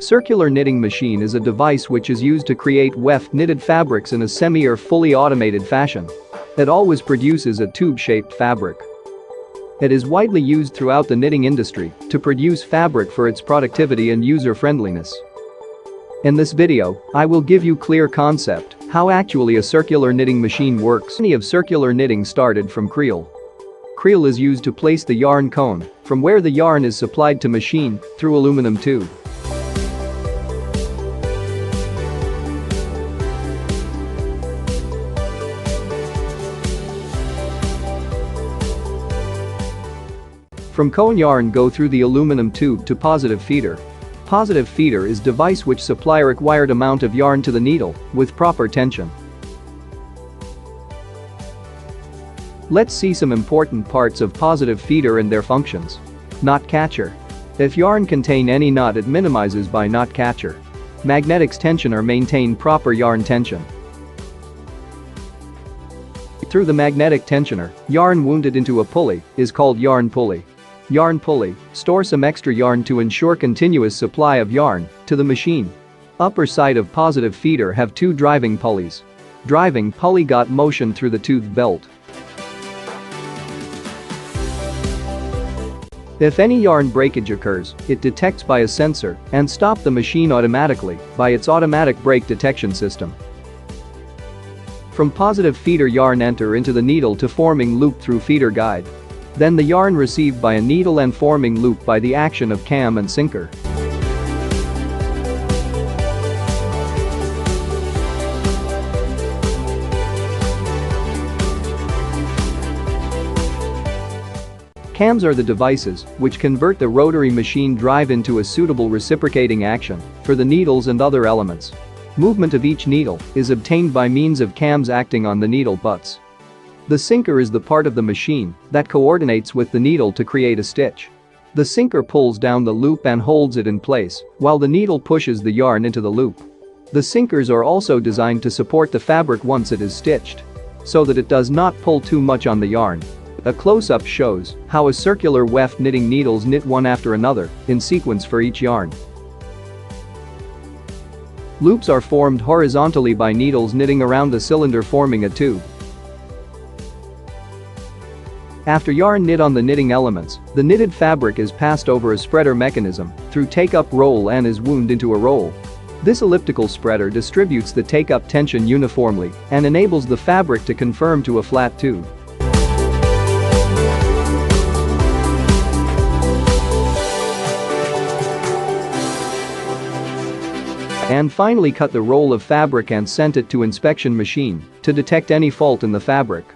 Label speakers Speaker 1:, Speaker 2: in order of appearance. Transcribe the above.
Speaker 1: Circular knitting machine is a device which is used to create weft-knitted fabrics in a semi or fully automated fashion. It always produces a tube-shaped fabric. It is widely used throughout the knitting industry to produce fabric for its productivity and user-friendliness. In this video, I will give you clear concept how actually a circular knitting machine works. Many of circular knitting started from creel. Creel is used to place the yarn cone from where the yarn is supplied to machine through aluminum tube. From cone yarn go through the aluminum tube to positive feeder. Positive feeder is device which supply required amount of yarn to the needle with proper tension. Let's see some important parts of positive feeder and their functions. Knot catcher. If yarn contain any knot, it minimizes by knot catcher. Magnetics tensioner maintain proper yarn tension. Through the magnetic tensioner, yarn wounded into a pulley is called yarn pulley. Yarn pulley store some extra yarn to ensure continuous supply of yarn to the machine. Upper side of positive feeder have two driving pulleys. Driving pulley got motion through the tooth belt. If any yarn breakage occurs, it detects by a sensor and stop the machine automatically by its automatic break detection system. From positive feeder yarn enter into the needle to forming loop through feeder guide. Then the yarn received by a needle and forming loop by the action of cam and sinker. Cams are the devices which convert the rotary machine drive into a suitable reciprocating action for the needles and other elements. Movement of each needle is obtained by means of cams acting on the needle butts. The sinker is the part of the machine that coordinates with the needle to create a stitch. The sinker pulls down the loop and holds it in place, while the needle pushes the yarn into the loop. The sinkers are also designed to support the fabric once it is stitched, so that it does not pull too much on the yarn. A close-up shows how a circular weft knitting needles knit one after another in sequence for each yarn. Loops are formed horizontally by needles knitting around the cylinder forming a tube. After yarn knit on the knitting elements, the knitted fabric is passed over a spreader mechanism through take-up roll and is wound into a roll. This elliptical spreader distributes the take-up tension uniformly and enables the fabric to conform to a flat tube. And finally cut the roll of fabric and sent it to inspection machine to detect any fault in the fabric.